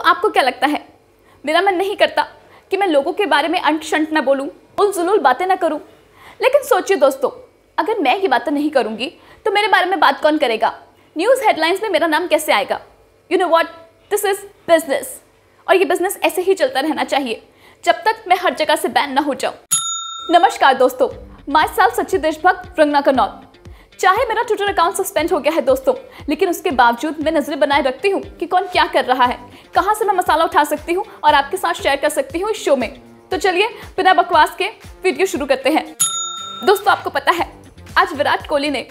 आपको क्या लगता है? मेरा मन नहीं करता कि मैं लोगों के बारे में अंट शंट ना बोलूं, उल-जुलूल बातें ना करूं। लेकिन सोचिए दोस्तों, अगर मैं ये बातें नहीं करूंगी तो मेरे बारे में बात कौन करेगा? न्यूज़ हेडलाइंस में मेरा नाम कैसे आएगा? You know what, this is business, और ये बिजनेस ऐसे ही चलता रहना चाहिए जब तक मैं हर जगह से बैन ना हो जाऊं। नमस्कार दोस्तों, माय सेल्फ सच्ची देशभक्त रंगना कनौत। चाहे मेरा ट्विटर अकाउंट सस्पेंड हो गया है दोस्तों, लेकिन उसके बावजूद मैं नजरें बनाए रखती हूँ कि कौन क्या कर रहा है, कहाँ से मैं मसाला उठा सकती हूँ और आपके साथ शेयर कर सकती हूँ इस शो में। तो चलिए बिना बकवास के वीडियो शुरू करते हैं। दोस्तों, आपको पता है आज विराट कोहली ने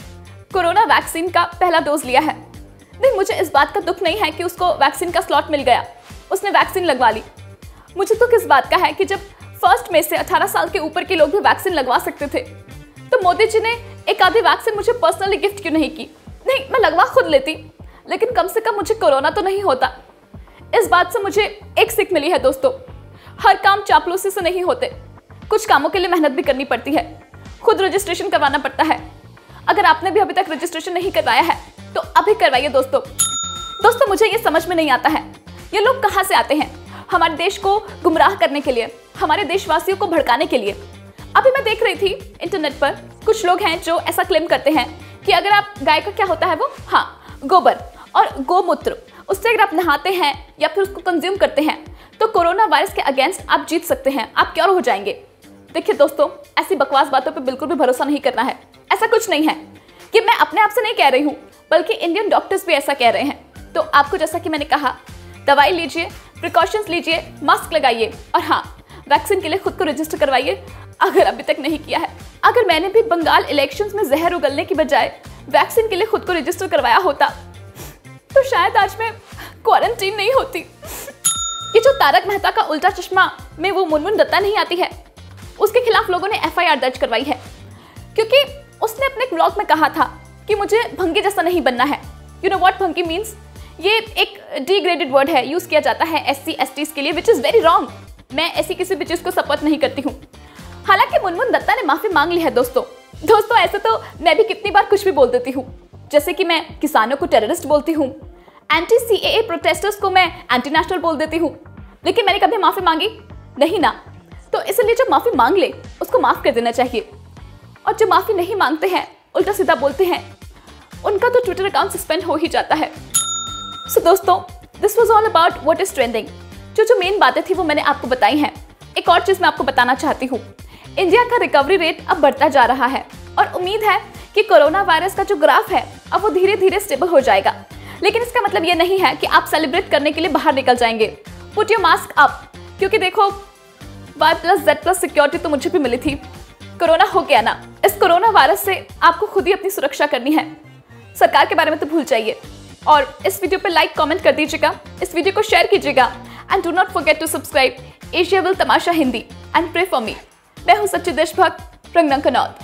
कोरोना वैक्सीन का पहला डोज लिया है। नहीं, मुझे इस बात का दुख नहीं है कि उसको वैक्सीन का स्लॉट मिल गया, उसने वैक्सीन लगवा ली। मुझे दुख इस बात का है कि जब 1 मई से 18 साल के ऊपर के लोग भी वैक्सीन लगवा सकते थे, तो मोदी जी ने एक आधी वैक्सीन मुझे पर्सनली गिफ्ट क्यों नहीं की? नहीं, मैं लगवा खुद लेती, लेकिन कम से कम मुझे कोरोना तो नहीं होता। इस बात से मुझे एक सीख मिली है दोस्तों, हर काम चापलूसी से नहीं होते, कुछ कामों के लिए मेहनत भी करनी पड़ती है, खुद रजिस्ट्रेशन करवाना पड़ता है। अगर आपने भी अभी तक रजिस्ट्रेशन नहीं करवाया है तो अभी करवाइए दोस्तों। मुझे ये समझ में नहीं आता है, ये लोग कहाँ से आते हैं हमारे देश को गुमराह करने के लिए, हमारे देशवासियों को भड़काने के लिए। अभी मैं देख रही थी इंटरनेट पर कुछ लोग हैं जो ऐसा क्लेम करते हैं कि अगर आप गाय का क्या होता है वो, हाँ, गोबर और गोमूत्र, उससे अगर आप नहाते हैं या फिर उसको कंज्यूम करते हैं तो कोरोना वायरस के अगेंस्ट आप जीत सकते हैं, आप क्योर हो जाएंगे। देखिए दोस्तों, ऐसी बकवास बातों पे बिल्कुल भी भरोसा नहीं करना है। ऐसा कुछ नहीं है कि मैं अपने आप से नहीं कह रही हूँ, बल्कि इंडियन डॉक्टर्स भी ऐसा कह रहे हैं। तो आपको जैसा कि मैंने कहा, दवाई लीजिए, प्रिकॉशंस लीजिए, मास्क लगाइए और हाँ, वैक्सीन के लिए खुद को रजिस्टर करवाइए अगर अभी तक नहीं किया है। अगर मैंने भी बंगाल इलेक्शंस में जहर उगलने की बजाय वैक्सीन के लिए खुद को रजिस्टर करवाया होता तो शायद आज मैं क्वारंटीन नहीं होती। ये जो तारक मेहता का उल्टा चश्मा में वो मुनमुन दत्ता नहीं आती है, उसके खिलाफ लोगों ने FIR दर्ज करवाई है, क्योंकि उसने अपने ब्लॉग में कहा था कि मुझे भंगी जैसा नहीं बनना है। यू नो व्हाट भंगी मीन्स? ये एक डिग्रेडेड वर्ड है, यूज किया जाता है SC STs के लिए, विच इज वेरी रॉन्ग। मैं ऐसी किसी भी चीज को सपोर्ट नहीं करती हूँ। हालांकि मुनमुन दत्ता ने माफी मांग ली है दोस्तों ऐसे तो मैं भी कितनी बार कुछ भी बोल देती हूँ, जैसे कि मैं किसानों को टेररिस्ट बोलती हूँ, एंटी CAA प्रोटेस्टर्स को मैं एंटी नेशनल बोल देती हूँ, लेकिन मैंने कभी माफी मांगी नहीं ना। तो इसलिए जो माफी मांग ले उसको माफ कर देना चाहिए, और जो माफी नहीं मांगते हैं, उल्टा सीधा बोलते हैं, उनका तो ट्विटर अकाउंट सस्पेंड हो ही जाता है। सो दोस्तों, this was all about what is trending. जो मेन बातें थी वो मैंने आपको बताई हैं। एक और चीज मैं आपको बताना चाहती हूँ, इंडिया का रिकवरी रेट अब बढ़ता जा रहा है और उम्मीद है कि कोरोना वायरस का जो ग्राफ है अब वो धीरे धीरे स्टेबल हो जाएगा। लेकिन इसका मतलब ये नहीं है कि आप सेलिब्रेट करने के लिए बाहर निकल जाएंगे। पुट योर मास्क अप, क्योंकि देखो Y+Z+ सिक्योरिटी तो मुझे भी मिली थी। कोरोना हो गया ना, इस कोरोना वायरस से आपको खुद ही अपनी सुरक्षा करनी है, सरकार के बारे में तो भूल जाइए। और इस वीडियो पे लाइक कमेंट कर दीजिएगा, इस वीडियो को शेयर कीजिएगा, and do not forget to subscribe Asia will Tamasha Hindi and pray for me. मैं हूं सच्ची देशभक्त रंगना कनौत।